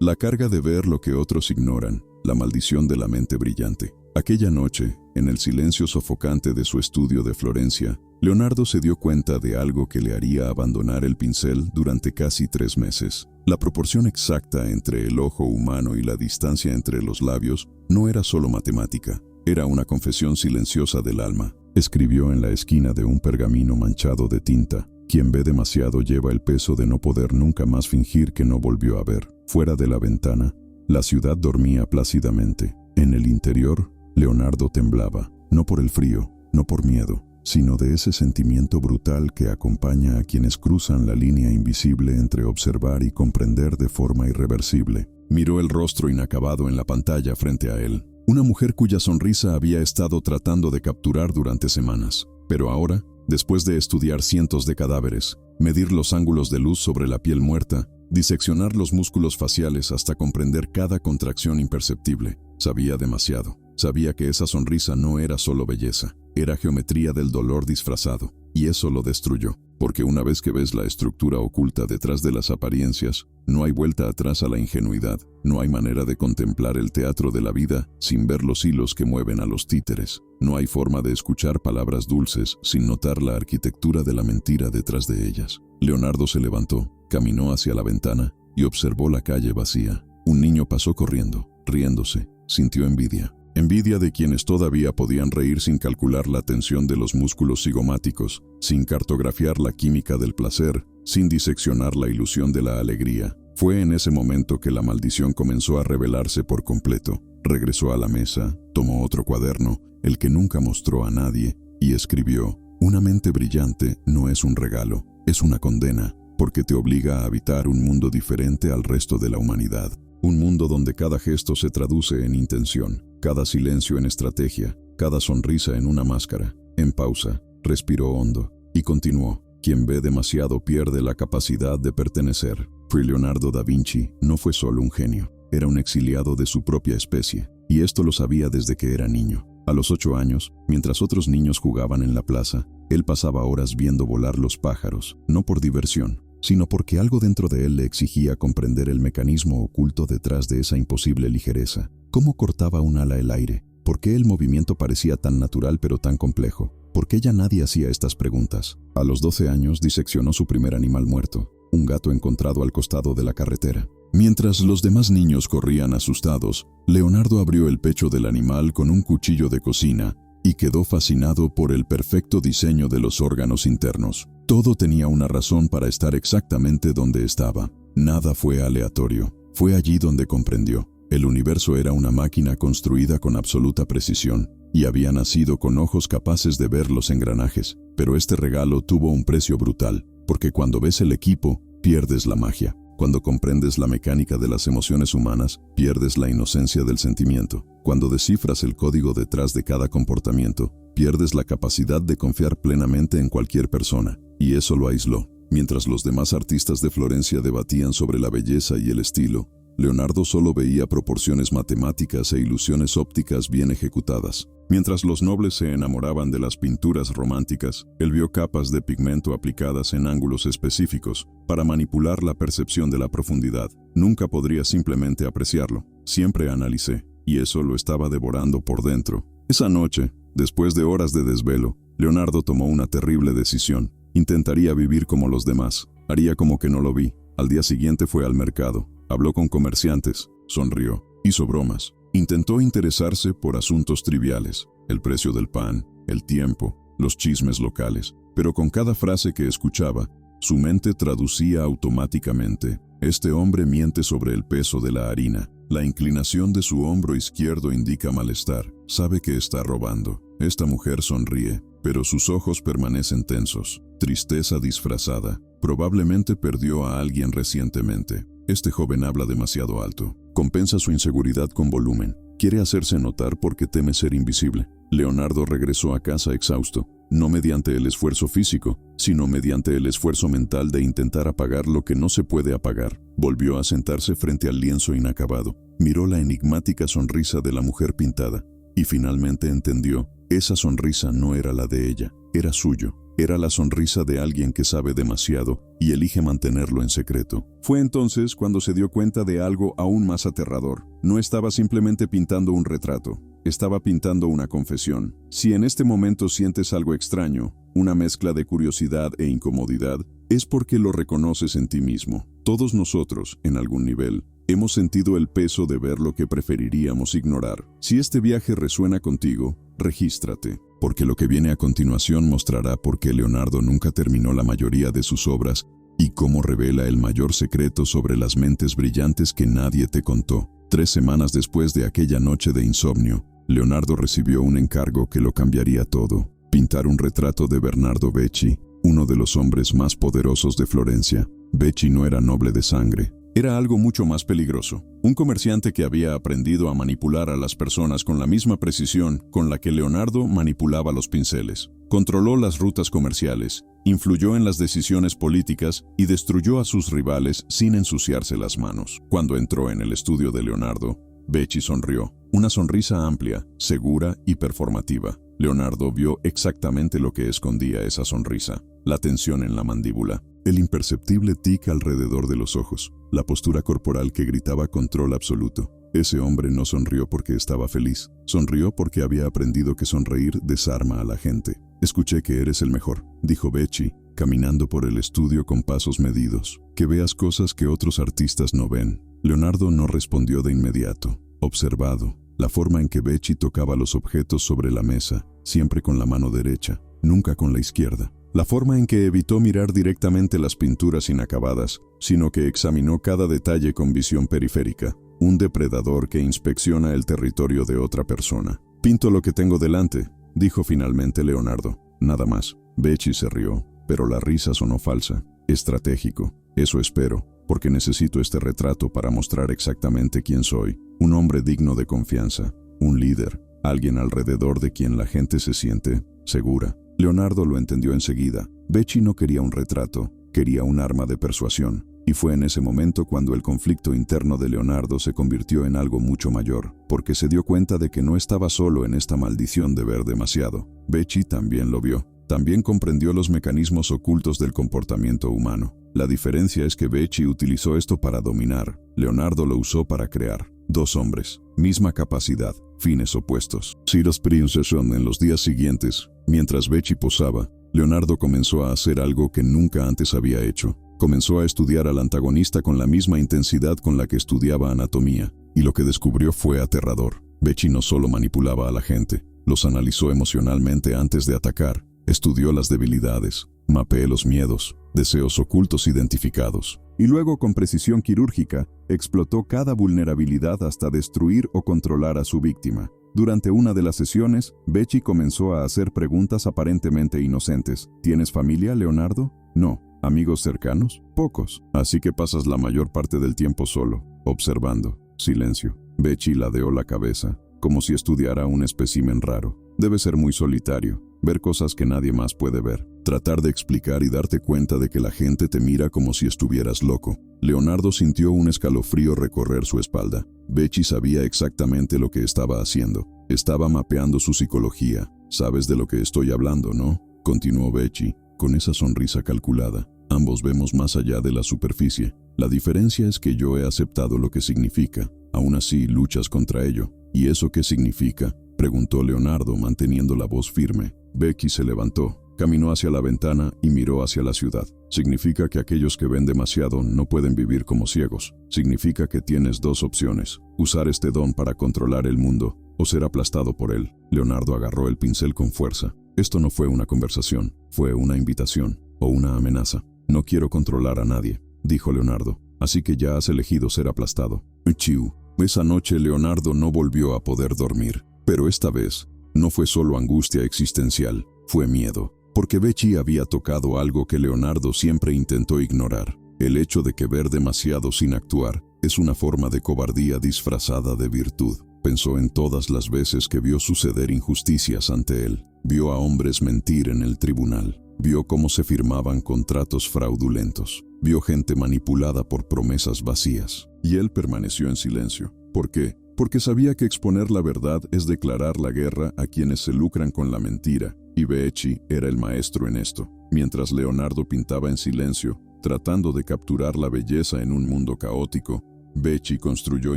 La carga de ver lo que otros ignoran, la maldición de la mente brillante. Aquella noche, en el silencio sofocante de su estudio de Florencia, Leonardo se dio cuenta de algo que le haría abandonar el pincel durante casi 3 meses. La proporción exacta entre el ojo humano y la distancia entre los labios no era solo matemática, era una confesión silenciosa del alma. Escribió en la esquina de un pergamino manchado de tinta: quien ve demasiado lleva el peso de no poder nunca más fingir que no volvió a ver. Fuera de la ventana, la ciudad dormía plácidamente. En el interior, Leonardo temblaba, no por el frío, no por miedo, sino de ese sentimiento brutal que acompaña a quienes cruzan la línea invisible entre observar y comprender de forma irreversible. Miró el rostro inacabado en la pantalla frente a él. Una mujer cuya sonrisa había estado tratando de capturar durante semanas. Pero ahora, después de estudiar cientos de cadáveres, medir los ángulos de luz sobre la piel muerta, diseccionar los músculos faciales hasta comprender cada contracción imperceptible, sabía demasiado. Sabía que esa sonrisa no era solo belleza, era geometría del dolor disfrazado, y eso lo destruyó, porque una vez que ves la estructura oculta detrás de las apariencias, no hay vuelta atrás a la ingenuidad, no hay manera de contemplar el teatro de la vida sin ver los hilos que mueven a los títeres, no hay forma de escuchar palabras dulces sin notar la arquitectura de la mentira detrás de ellas. Leonardo se levantó, caminó hacia la ventana y observó la calle vacía. Un niño pasó corriendo, riéndose, sintió envidia. Envidia de quienes todavía podían reír sin calcular la tensión de los músculos cigomáticos, sin cartografiar la química del placer, sin diseccionar la ilusión de la alegría. Fue en ese momento que la maldición comenzó a revelarse por completo. Regresó a la mesa, tomó otro cuaderno, el que nunca mostró a nadie, y escribió: una mente brillante no es un regalo, es una condena, porque te obliga a habitar un mundo diferente al resto de la humanidad. Un mundo donde cada gesto se traduce en intención, cada silencio en estrategia, cada sonrisa en una máscara. En pausa, respiró hondo y continuó: quien ve demasiado pierde la capacidad de pertenecer. Leonardo da Vinci no fue solo un genio, era un exiliado de su propia especie, y esto lo sabía desde que era niño. A los 8 años, mientras otros niños jugaban en la plaza, él pasaba horas viendo volar los pájaros, no por diversión, sino porque algo dentro de él le exigía comprender el mecanismo oculto detrás de esa imposible ligereza. ¿Cómo cortaba un ala el aire? ¿Por qué el movimiento parecía tan natural pero tan complejo? ¿Por qué ya nadie hacía estas preguntas? A los 12 años diseccionó su primer animal muerto, un gato encontrado al costado de la carretera. Mientras los demás niños corrían asustados, Leonardo abrió el pecho del animal con un cuchillo de cocina y quedó fascinado por el perfecto diseño de los órganos internos. Todo tenía una razón para estar exactamente donde estaba. Nada fue aleatorio. Fue allí donde comprendió. El universo era una máquina construida con absoluta precisión, y había nacido con ojos capaces de ver los engranajes. Pero este regalo tuvo un precio brutal, porque cuando ves el equipo, pierdes la magia. Cuando comprendes la mecánica de las emociones humanas, pierdes la inocencia del sentimiento. Cuando descifras el código detrás de cada comportamiento, pierdes la capacidad de confiar plenamente en cualquier persona. Y eso lo aisló. Mientras los demás artistas de Florencia debatían sobre la belleza y el estilo, Leonardo solo veía proporciones matemáticas e ilusiones ópticas bien ejecutadas. Mientras los nobles se enamoraban de las pinturas románticas, él vio capas de pigmento aplicadas en ángulos específicos para manipular la percepción de la profundidad. Nunca podría simplemente apreciarlo. Siempre analicé, y eso lo estaba devorando por dentro. Esa noche, después de horas de desvelo, Leonardo tomó una terrible decisión. Intentaría vivir como los demás. Haría como que no lo vi. Al día siguiente fue al mercado. Habló con comerciantes, sonrió, hizo bromas. Intentó interesarse por asuntos triviales, el precio del pan, el tiempo, los chismes locales. Pero con cada frase que escuchaba, su mente traducía automáticamente: este hombre miente sobre el peso de la harina. La inclinación de su hombro izquierdo indica malestar. Sabe que está robando. Esta mujer sonríe, pero sus ojos permanecen tensos. Tristeza disfrazada. Probablemente perdió a alguien recientemente. Este joven habla demasiado alto. Compensa su inseguridad con volumen. Quiere hacerse notar porque teme ser invisible. Leonardo regresó a casa exhausto, no mediante el esfuerzo físico, sino mediante el esfuerzo mental de intentar apagar lo que no se puede apagar. Volvió a sentarse frente al lienzo inacabado. Miró la enigmática sonrisa de la mujer pintada y finalmente entendió: esa sonrisa no era la de ella, era suyo. Era la sonrisa de alguien que sabe demasiado y elige mantenerlo en secreto. Fue entonces cuando se dio cuenta de algo aún más aterrador. No estaba simplemente pintando un retrato, estaba pintando una confesión. Si en este momento sientes algo extraño, una mezcla de curiosidad e incomodidad, es porque lo reconoces en ti mismo. Todos nosotros, en algún nivel, hemos sentido el peso de ver lo que preferiríamos ignorar. Si este viaje resuena contigo, regístrate, porque lo que viene a continuación mostrará por qué Leonardo nunca terminó la mayoría de sus obras y cómo revela el mayor secreto sobre las mentes brillantes que nadie te contó. 3 semanas después de aquella noche de insomnio, Leonardo recibió un encargo que lo cambiaría todo: pintar un retrato de Bernardo Becci, uno de los hombres más poderosos de Florencia. Becci no era noble de sangre. Era algo mucho más peligroso. Un comerciante que había aprendido a manipular a las personas con la misma precisión con la que Leonardo manipulaba los pinceles. Controló las rutas comerciales, influyó en las decisiones políticas y destruyó a sus rivales sin ensuciarse las manos. Cuando entró en el estudio de Leonardo, Becci sonrió. Una sonrisa amplia, segura y performativa. Leonardo vio exactamente lo que escondía esa sonrisa: la tensión en la mandíbula, el imperceptible tic alrededor de los ojos, la postura corporal que gritaba control absoluto. Ese hombre no sonrió porque estaba feliz, sonrió porque había aprendido que sonreír desarma a la gente. «Escuché que eres el mejor», dijo Becci, caminando por el estudio con pasos medidos. «Que veas cosas que otros artistas no ven». Leonardo no respondió de inmediato. Observado, la forma en que Becci tocaba los objetos sobre la mesa, siempre con la mano derecha, nunca con la izquierda. La forma en que evitó mirar directamente las pinturas inacabadas, sino que examinó cada detalle con visión periférica. Un depredador que inspecciona el territorio de otra persona. «Pinto lo que tengo delante», dijo finalmente Leonardo. Nada más. Becci se rió, pero la risa sonó falsa. «Estratégico. Eso espero, porque necesito este retrato para mostrar exactamente quién soy. Un hombre digno de confianza, un líder, alguien alrededor de quien la gente se siente segura». Leonardo lo entendió enseguida. Becci no quería un retrato, quería un arma de persuasión. Y fue en ese momento cuando el conflicto interno de Leonardo se convirtió en algo mucho mayor, porque se dio cuenta de que no estaba solo en esta maldición de ver demasiado. Becci también lo vio. También comprendió los mecanismos ocultos del comportamiento humano. La diferencia es que Becci utilizó esto para dominar. Leonardo lo usó para crear. 2 hombres, misma capacidad, fines opuestos. Ciros Princesson en los días siguientes, mientras Becci posaba, Leonardo comenzó a hacer algo que nunca antes había hecho. Comenzó a estudiar al antagonista con la misma intensidad con la que estudiaba anatomía, y lo que descubrió fue aterrador. Becci no solo manipulaba a la gente, los analizó emocionalmente antes de atacar, estudió las debilidades, mapeó los miedos, deseos ocultos identificados, y luego con precisión quirúrgica explotó cada vulnerabilidad hasta destruir o controlar a su víctima. Durante una de las sesiones, Becci comenzó a hacer preguntas aparentemente inocentes. ¿Tienes familia, Leonardo? No. ¿Amigos cercanos? Pocos. Así que pasas la mayor parte del tiempo solo, observando. Silencio. Becci ladeó la cabeza, como si estudiara un espécimen raro. Debe ser muy solitario, ver cosas que nadie más puede ver. Tratar de explicar y darte cuenta de que la gente te mira como si estuvieras loco. Leonardo sintió un escalofrío recorrer su espalda. Becci sabía exactamente lo que estaba haciendo. Estaba mapeando su psicología. «Sabes de lo que estoy hablando, ¿no?», continuó Becci, con esa sonrisa calculada. «Ambos vemos más allá de la superficie. La diferencia es que yo he aceptado lo que significa. Aún así, luchas contra ello». «¿Y eso qué significa?», preguntó Leonardo, manteniendo la voz firme. Becci se levantó, caminó hacia la ventana y miró hacia la ciudad. «Significa que aquellos que ven demasiado no pueden vivir como ciegos. Significa que tienes 2 opciones: usar este don para controlar el mundo o ser aplastado por él». Leonardo agarró el pincel con fuerza. Esto no fue una conversación, fue una invitación o una amenaza. «No quiero controlar a nadie», dijo Leonardo, «así que ya has elegido ser aplastado». Chiu. Esa noche Leonardo no volvió a poder dormir, pero esta vez no fue solo angustia existencial, fue miedo, porque Becci había tocado algo que Leonardo siempre intentó ignorar: el hecho de que ver demasiado sin actuar es una forma de cobardía disfrazada de virtud. Pensó en todas las veces que vio suceder injusticias ante él, vio a hombres mentir en el tribunal, vio cómo se firmaban contratos fraudulentos, vio gente manipulada por promesas vacías. Y él permaneció en silencio. ¿Por qué? porque sabía que exponer la verdad es declarar la guerra a quienes se lucran con la mentira, y Becci era el maestro en esto. Mientras Leonardo pintaba en silencio, tratando de capturar la belleza en un mundo caótico, Becci construyó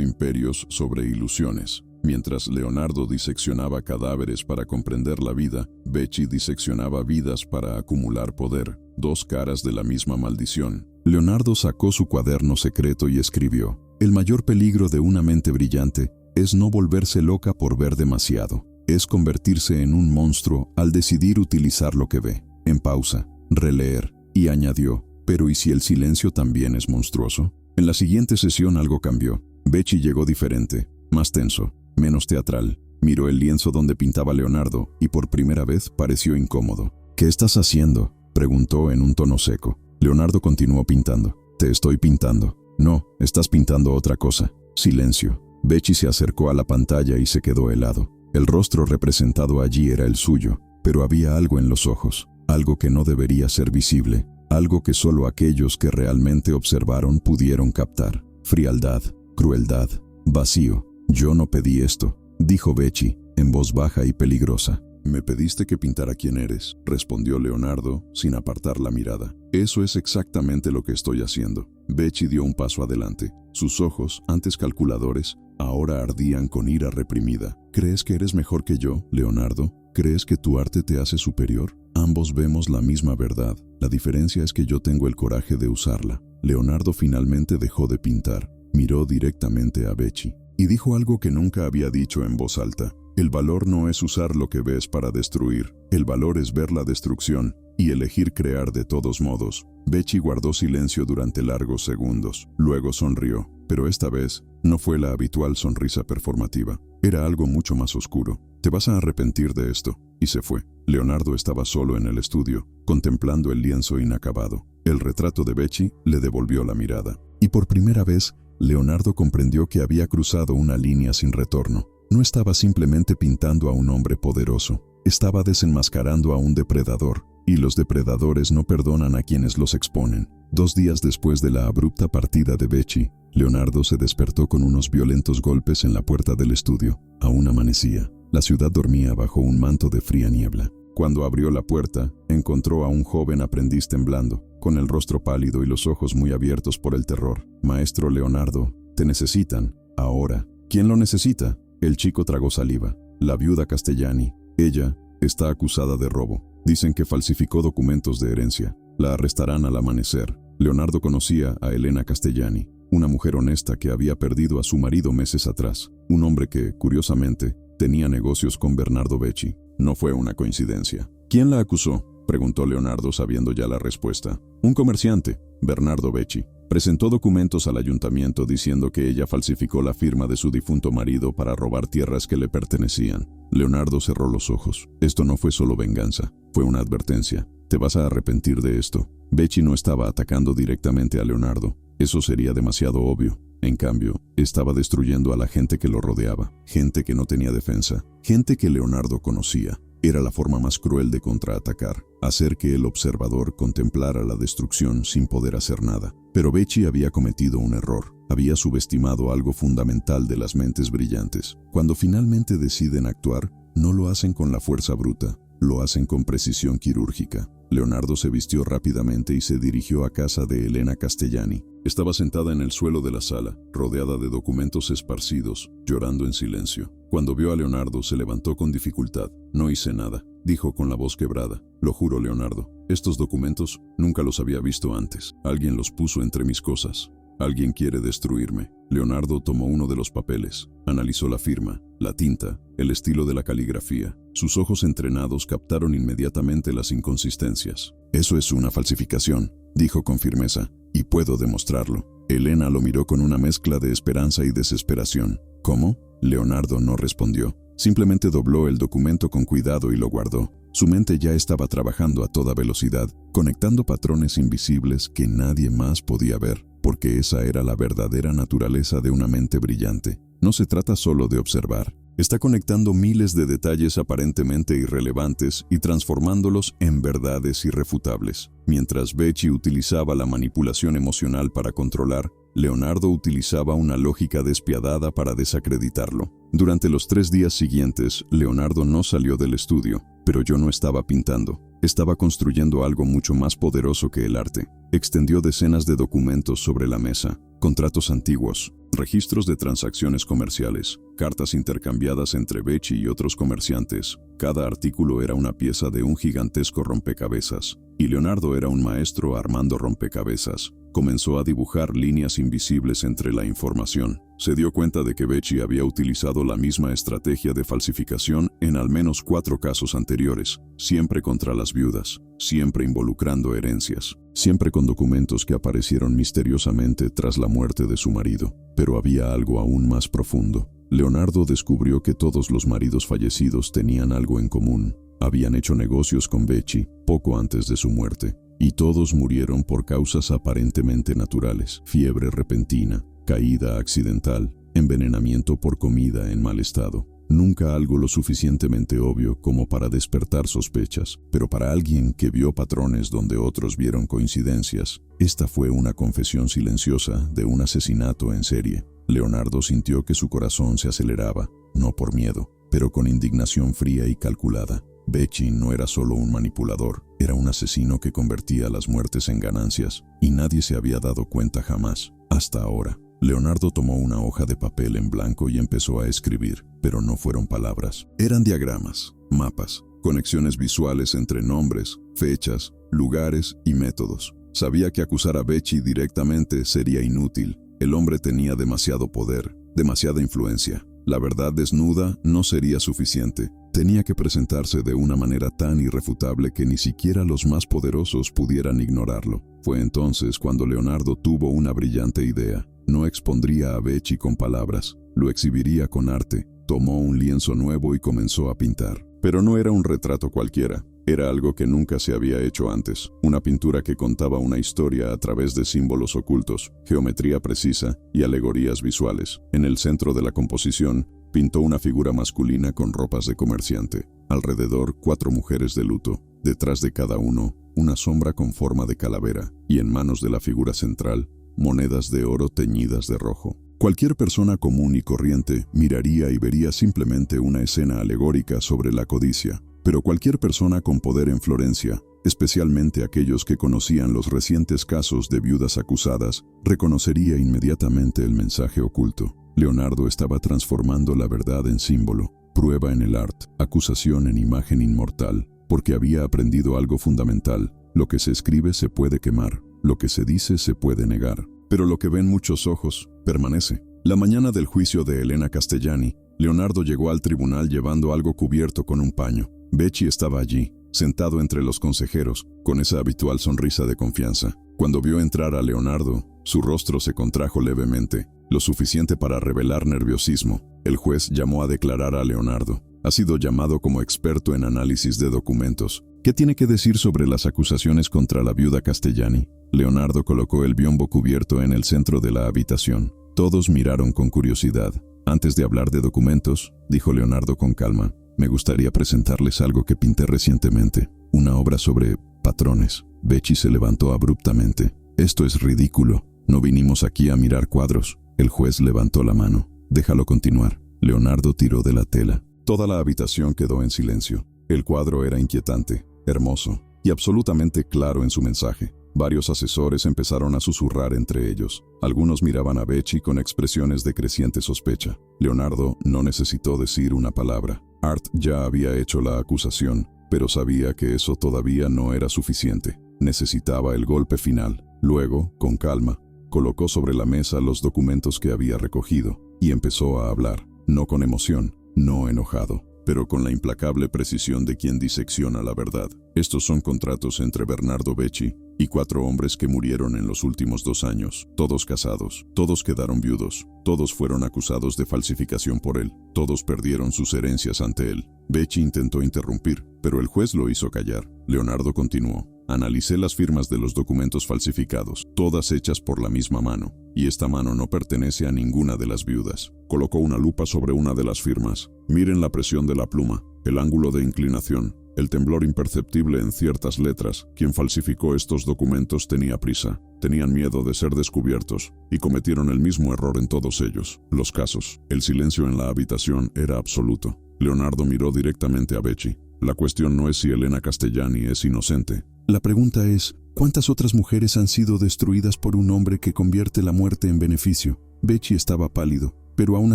imperios sobre ilusiones. Mientras Leonardo diseccionaba cadáveres para comprender la vida, Becci diseccionaba vidas para acumular poder, dos caras de la misma maldición. Leonardo sacó su cuaderno secreto y escribió: «El mayor peligro de una mente brillante es no volverse loca por ver demasiado. Es convertirse en un monstruo al decidir utilizar lo que ve». En pausa, releer, y añadió: «Pero ¿y si el silencio también es monstruoso?». En la siguiente sesión algo cambió. Becci llegó diferente, más tenso, menos teatral. Miró el lienzo donde pintaba Leonardo y por primera vez pareció incómodo. «¿Qué estás haciendo?», preguntó en un tono seco. Leonardo continuó pintando. «Te estoy pintando». «No, estás pintando otra cosa». Silencio. Becci se acercó a la pantalla y se quedó helado. El rostro representado allí era el suyo, pero había algo en los ojos, algo que no debería ser visible, algo que solo aquellos que realmente observaron pudieron captar. Frialdad, crueldad, vacío. «Yo no pedí esto», dijo Becci, en voz baja y peligrosa. «Me pediste que pintara quién eres», respondió Leonardo, sin apartar la mirada. «Eso es exactamente lo que estoy haciendo». Becci dio un paso adelante. Sus ojos, antes calculadores, ahora ardían con ira reprimida. «¿Crees que eres mejor que yo, Leonardo? ¿Crees que tu arte te hace superior? Ambos vemos la misma verdad. La diferencia es que yo tengo el coraje de usarla». Leonardo finalmente dejó de pintar. Miró directamente a Becci y dijo algo que nunca había dicho en voz alta. «El valor no es usar lo que ves para destruir. El valor es ver la destrucción y elegir crear de todos modos». Becci guardó silencio durante largos segundos. Luego sonrió, pero esta vez no fue la habitual sonrisa performativa. Era algo mucho más oscuro. «Te vas a arrepentir de esto». Y se fue. Leonardo estaba solo en el estudio, contemplando el lienzo inacabado. El retrato de Becci le devolvió la mirada. Y por primera vez, Leonardo comprendió que había cruzado una línea sin retorno. No estaba simplemente pintando a un hombre poderoso, estaba desenmascarando a un depredador, y los depredadores no perdonan a quienes los exponen. 2 días después de la abrupta partida de Becci, Leonardo se despertó con unos violentos golpes en la puerta del estudio. Aún amanecía. La ciudad dormía bajo un manto de fría niebla. Cuando abrió la puerta, encontró a un joven aprendiz temblando, con el rostro pálido y los ojos muy abiertos por el terror. «Maestro Leonardo, te necesitan, ahora». «¿Quién lo necesita?». El chico tragó saliva. «La viuda Castellani. Ella está acusada de robo. Dicen que falsificó documentos de herencia. La arrestarán al amanecer». Leonardo conocía a Elena Castellani, una mujer honesta que había perdido a su marido meses atrás. Un hombre que, curiosamente, tenía negocios con Bernardo Becci. No fue una coincidencia. «¿Quién la acusó?», preguntó Leonardo sabiendo ya la respuesta. «Un comerciante, Bernardo Becci. Presentó documentos al ayuntamiento diciendo que ella falsificó la firma de su difunto marido para robar tierras que le pertenecían». Leonardo cerró los ojos. Esto no fue solo venganza, fue una advertencia. «Te vas a arrepentir de esto». Becci no estaba atacando directamente a Leonardo. Eso sería demasiado obvio. En cambio, estaba destruyendo a la gente que lo rodeaba, gente que no tenía defensa, gente que Leonardo conocía. Era la forma más cruel de contraatacar, hacer que el observador contemplara la destrucción sin poder hacer nada. Pero Becci había cometido un error. Había subestimado algo fundamental de las mentes brillantes. Cuando finalmente deciden actuar, no lo hacen con la fuerza bruta, lo hacen con precisión quirúrgica. Leonardo se vistió rápidamente y se dirigió a casa de Elena Castellani. Estaba sentada en el suelo de la sala, rodeada de documentos esparcidos, llorando en silencio. Cuando vio a Leonardo, se levantó con dificultad. «No hice nada», dijo con la voz quebrada. «Lo juro, Leonardo. Estos documentos nunca los había visto antes. Alguien los puso entre mis cosas. Alguien quiere destruirme». Leonardo tomó uno de los papeles, analizó la firma, la tinta, el estilo de la caligrafía. Sus ojos entrenados captaron inmediatamente las inconsistencias. «Eso es una falsificación», dijo con firmeza, «y puedo demostrarlo». Elena lo miró con una mezcla de esperanza y desesperación. «¿Cómo?». Leonardo no respondió. Simplemente dobló el documento con cuidado y lo guardó. Su mente ya estaba trabajando a toda velocidad, conectando patrones invisibles que nadie más podía ver, porque esa era la verdadera naturaleza de una mente brillante. No se trata solo de observar. Está conectando miles de detalles aparentemente irrelevantes y transformándolos en verdades irrefutables. Mientras Becci utilizaba la manipulación emocional para controlar, Leonardo utilizaba una lógica despiadada para desacreditarlo. Durante los 3 días siguientes, Leonardo no salió del estudio, pero yo no estaba pintando. Estaba construyendo algo mucho más poderoso que el arte. Extendió decenas de documentos sobre la mesa, contratos antiguos, registros de transacciones comerciales, cartas intercambiadas entre Becci y otros comerciantes. Cada artículo era una pieza de un gigantesco rompecabezas, y Leonardo era un maestro armando rompecabezas. Comenzó a dibujar líneas invisibles entre la información. Se dio cuenta de que Becci había utilizado la misma estrategia de falsificación en al menos 4 casos anteriores, siempre contra las viudas, siempre involucrando herencias, siempre con documentos que aparecieron misteriosamente tras la muerte de su marido. Pero había algo aún más profundo. Leonardo descubrió que todos los maridos fallecidos tenían algo en común. Habían hecho negocios con Becci poco antes de su muerte, y todos murieron por causas aparentemente naturales: fiebre repentina, caída accidental, envenenamiento por comida en mal estado. Nunca algo lo suficientemente obvio como para despertar sospechas, pero para alguien que vio patrones donde otros vieron coincidencias, esta fue una confesión silenciosa de un asesinato en serie. Leonardo sintió que su corazón se aceleraba, no por miedo, pero con indignación fría y calculada. Becci no era solo un manipulador, era un asesino que convertía las muertes en ganancias, y nadie se había dado cuenta jamás, hasta ahora. Leonardo tomó una hoja de papel en blanco y empezó a escribir, pero no fueron palabras. Eran diagramas, mapas, conexiones visuales entre nombres, fechas, lugares y métodos. Sabía que acusar a Becci directamente sería inútil. El hombre tenía demasiado poder, demasiada influencia. La verdad desnuda no sería suficiente. Tenía que presentarse de una manera tan irrefutable que ni siquiera los más poderosos pudieran ignorarlo. Fue entonces cuando Leonardo tuvo una brillante idea. No expondría a Becci con palabras, lo exhibiría con arte. Tomó un lienzo nuevo y comenzó a pintar. Pero no era un retrato cualquiera. Era algo que nunca se había hecho antes, una pintura que contaba una historia a través de símbolos ocultos, geometría precisa y alegorías visuales. En el centro de la composición, pintó una figura masculina con ropas de comerciante. Alrededor, 4 mujeres de luto. Detrás de cada uno, una sombra con forma de calavera, y en manos de la figura central, monedas de oro teñidas de rojo. Cualquier persona común y corriente miraría y vería simplemente una escena alegórica sobre la codicia. Pero cualquier persona con poder en Florencia, especialmente aquellos que conocían los recientes casos de viudas acusadas, reconocería inmediatamente el mensaje oculto. Leonardo estaba transformando la verdad en símbolo, prueba en el arte, acusación en imagen inmortal, porque había aprendido algo fundamental: lo que se escribe se puede quemar, lo que se dice se puede negar, pero lo que ven muchos ojos permanece. La mañana del juicio de Elena Castellani, Leonardo llegó al tribunal llevando algo cubierto con un paño. Becci estaba allí, sentado entre los consejeros, con esa habitual sonrisa de confianza. Cuando vio entrar a Leonardo, su rostro se contrajo levemente, lo suficiente para revelar nerviosismo. El juez llamó a declarar a Leonardo. Ha sido llamado como experto en análisis de documentos. ¿Qué tiene que decir sobre las acusaciones contra la viuda Castellani? Leonardo colocó el biombo cubierto en el centro de la habitación. Todos miraron con curiosidad. Antes de hablar de documentos, dijo Leonardo con calma, me gustaría presentarles algo que pinté recientemente, una obra sobre patrones. Becci se levantó abruptamente. Esto es ridículo. No vinimos aquí a mirar cuadros. El juez levantó la mano. Déjalo continuar. Leonardo tiró de la tela. Toda la habitación quedó en silencio. El cuadro era inquietante, hermoso y absolutamente claro en su mensaje. Varios asesores empezaron a susurrar entre ellos. Algunos miraban a Becci con expresiones de creciente sospecha. Leonardo no necesitó decir una palabra. Art ya había hecho la acusación, pero sabía que eso todavía no era suficiente. Necesitaba el golpe final. Luego, con calma, colocó sobre la mesa los documentos que había recogido y empezó a hablar, no con emoción, no enojado, pero con la implacable precisión de quien disecciona la verdad. Estos son contratos entre Bernardo Becci y 4 hombres que murieron en los últimos 2 años, todos casados, todos quedaron viudos, todos fueron acusados de falsificación por él, todos perdieron sus herencias ante él. Becci intentó interrumpir, pero el juez lo hizo callar. Leonardo continuó. Analicé las firmas de los documentos falsificados, todas hechas por la misma mano, y esta mano no pertenece a ninguna de las viudas. Colocó una lupa sobre una de las firmas. Miren la presión de la pluma, el ángulo de inclinación. el temblor imperceptible en ciertas letras. Quien falsificó estos documentos tenía prisa, tenían miedo de ser descubiertos, y cometieron el mismo error en todos ellos. Los casos. El silencio en la habitación era absoluto. Leonardo miró directamente a Becci. La cuestión no es si Elena Castellani es inocente. La pregunta es, ¿cuántas otras mujeres han sido destruidas por un hombre que convierte la muerte en beneficio? Becci estaba pálido, pero aún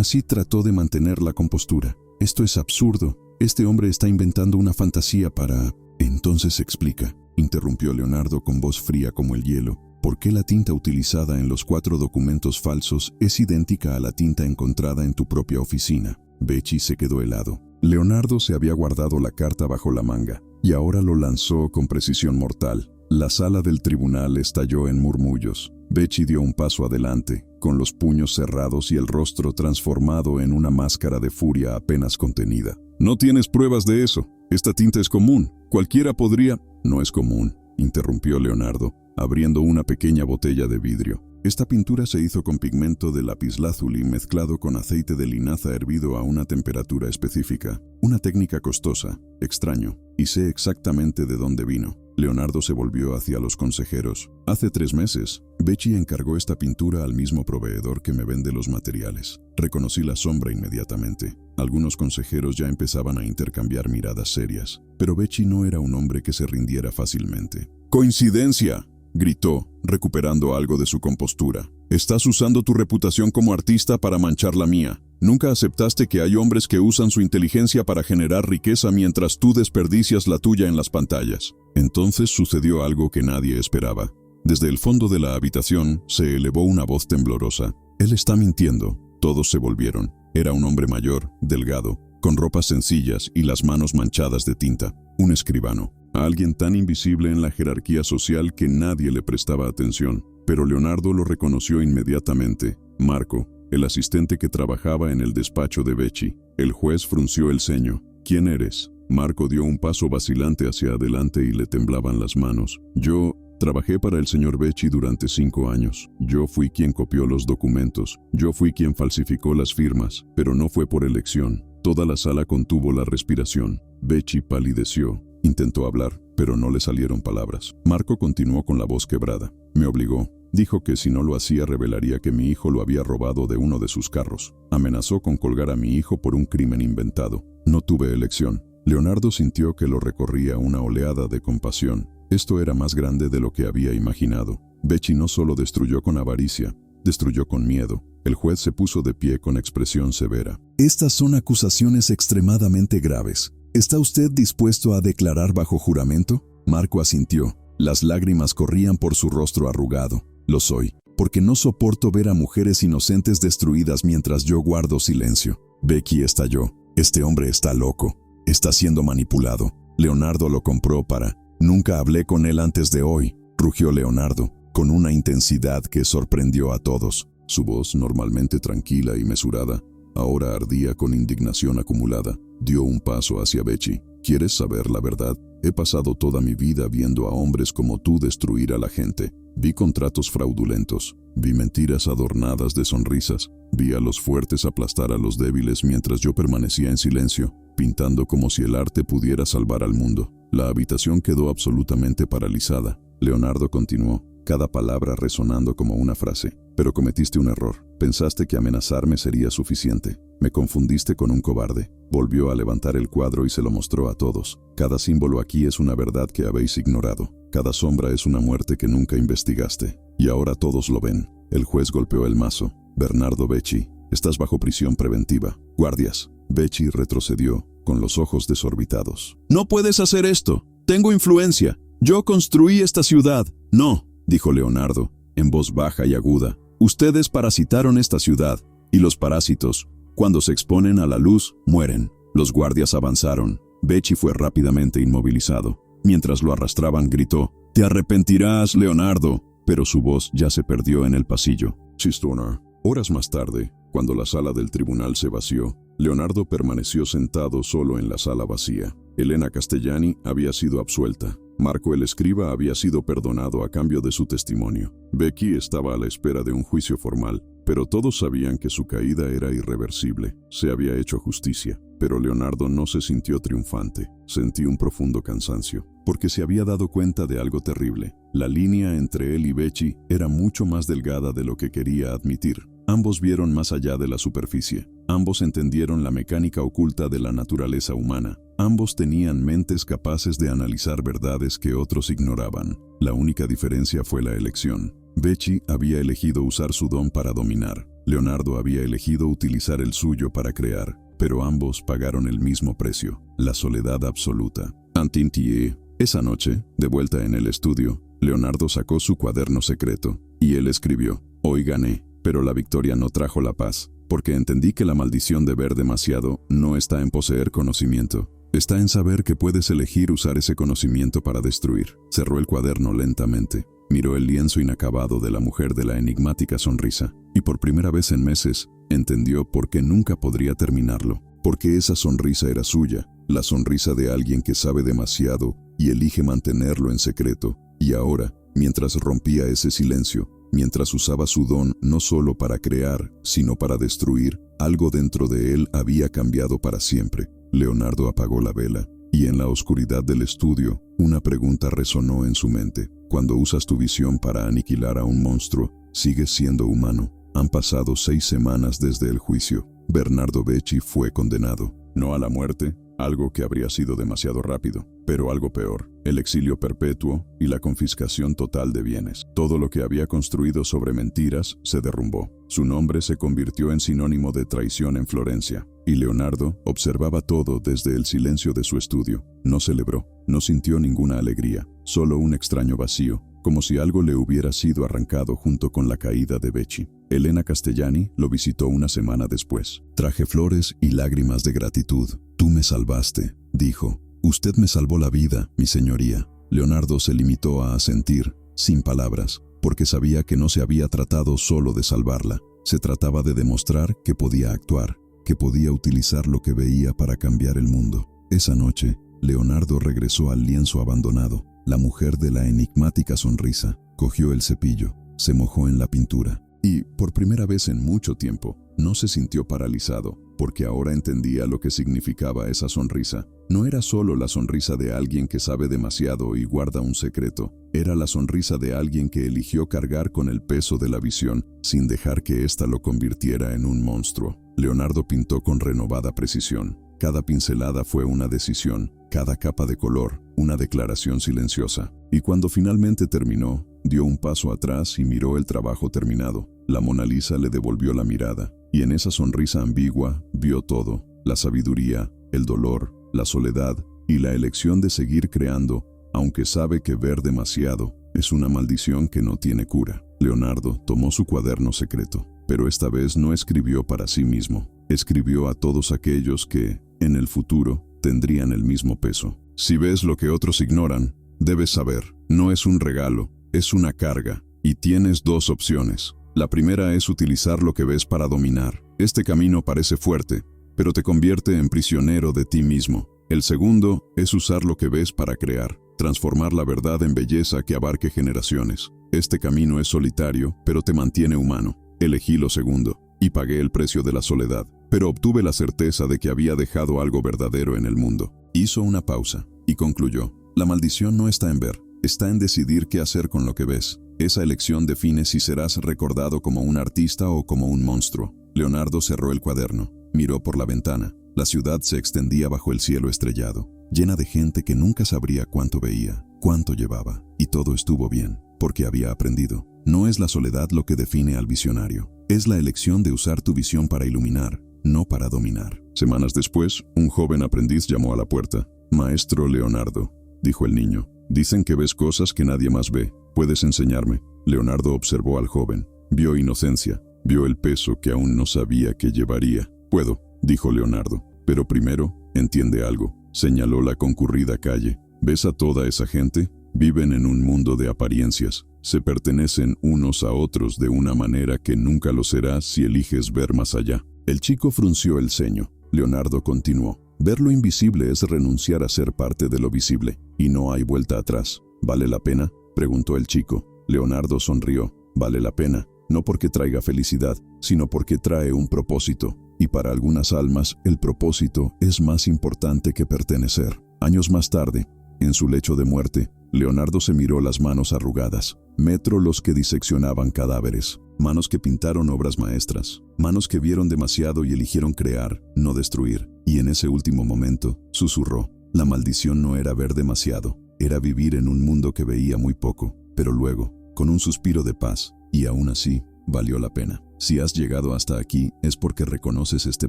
así trató de mantener la compostura. Esto es absurdo. Este hombre está inventando una fantasía para... Entonces explica, interrumpió Leonardo con voz fría como el hielo. ¿Por qué la tinta utilizada en los 4 documentos falsos es idéntica a la tinta encontrada en tu propia oficina? Becci se quedó helado. Leonardo se había guardado la carta bajo la manga, y ahora lo lanzó con precisión mortal. La sala del tribunal estalló en murmullos. Becci dio un paso adelante, con los puños cerrados y el rostro transformado en una máscara de furia apenas contenida. «No tienes pruebas de eso. Esta tinta es común. Cualquiera podría...» «No es común», interrumpió Leonardo, abriendo una pequeña botella de vidrio. Esta pintura se hizo con pigmento de lapislázuli mezclado con aceite de linaza hervido a una temperatura específica. Una técnica costosa, extraño, y sé exactamente de dónde vino. Leonardo se volvió hacia los consejeros. Hace 3 meses, Becci encargó esta pintura al mismo proveedor que me vende los materiales. Reconocí la sombra inmediatamente. Algunos consejeros ya empezaban a intercambiar miradas serias, pero Becci no era un hombre que se rindiera fácilmente. «¡Coincidencia!», gritó, recuperando algo de su compostura. «Estás usando tu reputación como artista para manchar la mía. Nunca aceptaste que hay hombres que usan su inteligencia para generar riqueza mientras tú desperdicias la tuya en las pantallas». Entonces sucedió algo que nadie esperaba. Desde el fondo de la habitación se elevó una voz temblorosa. «Él está mintiendo». Todos se volvieron. Era un hombre mayor, delgado, con ropas sencillas y las manos manchadas de tinta. Un escribano. Alguien tan invisible en la jerarquía social que nadie le prestaba atención. Pero Leonardo lo reconoció inmediatamente. Marco, el asistente que trabajaba en el despacho de Becci. El juez frunció el ceño. «¿Quién eres?». Marco dio un paso vacilante hacia adelante y le temblaban las manos. «Yo trabajé para el señor Becci durante 5 años. Yo fui quien copió los documentos. Yo fui quien falsificó las firmas, pero no fue por elección». Toda la sala contuvo la respiración. Becci palideció. Intentó hablar, pero no le salieron palabras. Marco continuó con la voz quebrada. «Me obligó. Dijo que si no lo hacía revelaría que mi hijo lo había robado de uno de sus carros. Amenazó con colgar a mi hijo por un crimen inventado. No tuve elección». Leonardo sintió que lo recorría una oleada de compasión. Esto era más grande de lo que había imaginado. Becci no solo destruyó con avaricia, destruyó con miedo. El juez se puso de pie con expresión severa. «Estas son acusaciones extremadamente graves. ¿Está usted dispuesto a declarar bajo juramento?». Marco asintió. Las lágrimas corrían por su rostro arrugado. «Lo soy, porque no soporto ver a mujeres inocentes destruidas mientras yo guardo silencio». Becci estalló. «Este hombre está loco. Está siendo manipulado. Leonardo lo compró para...». «Nunca hablé con él antes de hoy», rugió Leonardo, con una intensidad que sorprendió a todos. Su voz, normalmente tranquila y mesurada, ahora ardía con indignación acumulada. Dio un paso hacia Becci. «¿Quieres saber la verdad? He pasado toda mi vida viendo a hombres como tú destruir a la gente. Vi contratos fraudulentos, vi mentiras adornadas de sonrisas, vi a los fuertes aplastar a los débiles mientras yo permanecía en silencio, pintando como si el arte pudiera salvar al mundo». La habitación quedó absolutamente paralizada. Leonardo continuó, cada palabra resonando como una frase. «Pero cometiste un error. Pensaste que amenazarme sería suficiente. Me confundiste con un cobarde». Volvió a levantar el cuadro y se lo mostró a todos. «Cada símbolo aquí es una verdad que habéis ignorado. Cada sombra es una muerte que nunca investigaste. Y ahora todos lo ven». El juez golpeó el mazo. «Bernardo Becci, estás bajo prisión preventiva. Guardias». Becci retrocedió, con los ojos desorbitados. «No puedes hacer esto. Tengo influencia. Yo construí esta ciudad». «No», dijo Leonardo, en voz baja y aguda. «Ustedes parasitaron esta ciudad, y los parásitos, cuando se exponen a la luz, mueren». Los guardias avanzaron. Becci fue rápidamente inmovilizado. Mientras lo arrastraban, gritó: «¡Te arrepentirás, Leonardo!». Pero su voz ya se perdió en el pasillo. Chistona. Horas más tarde, cuando la sala del tribunal se vació, Leonardo permaneció sentado solo en la sala vacía. Elena Castellani había sido absuelta. Marco el escriba había sido perdonado a cambio de su testimonio. Becky estaba a la espera de un juicio formal, pero todos sabían que su caída era irreversible. Se había hecho justicia, pero Leonardo no se sintió triunfante. Sentí un profundo cansancio, porque se había dado cuenta de algo terrible. La línea entre él y Becky era mucho más delgada de lo que quería admitir. Ambos vieron más allá de la superficie. Ambos entendieron la mecánica oculta de la naturaleza humana. Ambos tenían mentes capaces de analizar verdades que otros ignoraban. La única diferencia fue la elección. Becky había elegido usar su don para dominar. Leonardo había elegido utilizar el suyo para crear. Pero ambos pagaron el mismo precio, la soledad absoluta. Antintier. Esa noche, de vuelta en el estudio, Leonardo sacó su cuaderno secreto y él escribió: «Hoy gané, pero la victoria no trajo la paz, porque entendí que la maldición de ver demasiado no está en poseer conocimiento. Está en saber que puedes elegir usar ese conocimiento para destruir». Cerró el cuaderno lentamente, miró el lienzo inacabado de la mujer de la enigmática sonrisa, y por primera vez en meses, entendió por qué nunca podría terminarlo. Porque esa sonrisa era suya, la sonrisa de alguien que sabe demasiado y elige mantenerlo en secreto. Y ahora, mientras rompía ese silencio, mientras usaba su don no solo para crear, sino para destruir, algo dentro de él había cambiado para siempre. Leonardo apagó la vela, y en la oscuridad del estudio, una pregunta resonó en su mente. Cuando usas tu visión para aniquilar a un monstruo, ¿sigues siendo humano? Han pasado 6 semanas desde el juicio. Bernardo Becky fue condenado, no a la muerte, algo que habría sido demasiado rápido, pero algo peor, el exilio perpetuo y la confiscación total de bienes. Todo lo que había construido sobre mentiras se derrumbó. Su nombre se convirtió en sinónimo de traición en Florencia, y Leonardo observaba todo desde el silencio de su estudio. No celebró, no sintió ninguna alegría, solo un extraño vacío, como si algo le hubiera sido arrancado junto con la caída de Becky. Elena Castellani lo visitó una semana después. «Traje flores y lágrimas de gratitud. Tú me salvaste», dijo. «Usted me salvó la vida, mi señoría». Leonardo se limitó a asentir, sin palabras, porque sabía que no se había tratado solo de salvarla. Se trataba de demostrar que podía actuar, que podía utilizar lo que veía para cambiar el mundo. Esa noche, Leonardo regresó al lienzo abandonado. La mujer de la enigmática sonrisa cogió el cepillo, se mojó en la pintura y, por primera vez en mucho tiempo, no se sintió paralizado, porque ahora entendía lo que significaba esa sonrisa. No era solo la sonrisa de alguien que sabe demasiado y guarda un secreto, era la sonrisa de alguien que eligió cargar con el peso de la visión sin dejar que ésta lo convirtiera en un monstruo. Leonardo pintó con renovada precisión. Cada pincelada fue una decisión, cada capa de color, una declaración silenciosa. Y cuando finalmente terminó, dio un paso atrás y miró el trabajo terminado. La Mona Lisa le devolvió la mirada, y en esa sonrisa ambigua vio todo: la sabiduría, el dolor, la soledad y la elección de seguir creando, aunque sabe que ver demasiado es una maldición que no tiene cura. Leonardo tomó su cuaderno secreto, pero esta vez no escribió para sí mismo. Escribió a todos aquellos que, en el futuro, tendrían el mismo peso. Si ves lo que otros ignoran, debes saber, no es un regalo, es una carga, y tienes 2 opciones. La primera es utilizar lo que ves para dominar. Este camino parece fuerte, pero te convierte en prisionero de ti mismo. El segundo es usar lo que ves para crear, transformar la verdad en belleza que abarque generaciones. Este camino es solitario, pero te mantiene humano. Elegí lo segundo, y pagué el precio de la soledad, pero obtuve la certeza de que había dejado algo verdadero en el mundo. Hizo una pausa, y concluyó: la maldición no está en ver, está en decidir qué hacer con lo que ves. Esa elección define si serás recordado como un artista o como un monstruo. Leonardo cerró el cuaderno, miró por la ventana. La ciudad se extendía bajo el cielo estrellado, llena de gente que nunca sabría cuánto veía, cuánto llevaba, y todo estuvo bien, porque había aprendido. No es la soledad lo que define al visionario, es la elección de usar tu visión para iluminar, no para dominar. Semanas después, un joven aprendiz llamó a la puerta. «Maestro Leonardo», dijo el niño, «dicen que ves cosas que nadie más ve. ¿Puedes enseñarme?» Leonardo observó al joven. Vio inocencia, vio el peso que aún no sabía que llevaría. «Puedo», dijo Leonardo, «pero primero, entiende algo». Señaló la concurrida calle. «¿Ves a toda esa gente? Viven en un mundo de apariencias. Se pertenecen unos a otros de una manera que nunca lo será si eliges ver más allá». El chico frunció el ceño. Leonardo continuó: Ver lo invisible es renunciar a ser parte de lo visible, y no hay vuelta atrás. ¿Vale la pena?, preguntó el chico. Leonardo sonrió. Vale la pena, no porque traiga felicidad, sino porque trae un propósito. Y para algunas almas, el propósito es más importante que pertenecer. Años más tarde, en su lecho de muerte, Leonardo se miró las manos arrugadas, metro los que diseccionaban cadáveres, manos que pintaron obras maestras, manos que vieron demasiado y eligieron crear, no destruir. Y en ese último momento, susurró, la maldición no era ver demasiado, era vivir en un mundo que veía muy poco, pero luego, con un suspiro de paz, y aún así, valió la pena. Si has llegado hasta aquí, es porque reconoces este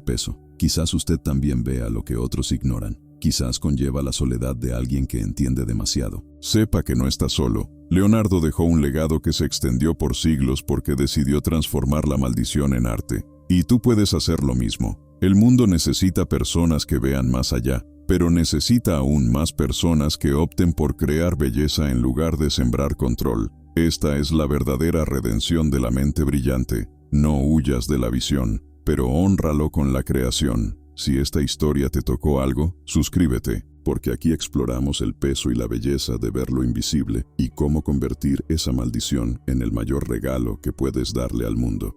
peso. Quizás usted también vea lo que otros ignoran. Quizás conlleva la soledad de alguien que entiende demasiado. Sepa que no está solo. Leonardo dejó un legado que se extendió por siglos porque decidió transformar la maldición en arte. Y tú puedes hacer lo mismo. El mundo necesita personas que vean más allá, pero necesita aún más personas que opten por crear belleza en lugar de sembrar control. Esta es la verdadera redención de la mente brillante. No huyas de la visión, pero hónralo con la creación. Si esta historia te tocó algo, suscríbete, porque aquí exploramos el peso y la belleza de ver lo invisible y cómo convertir esa maldición en el mayor regalo que puedes darle al mundo.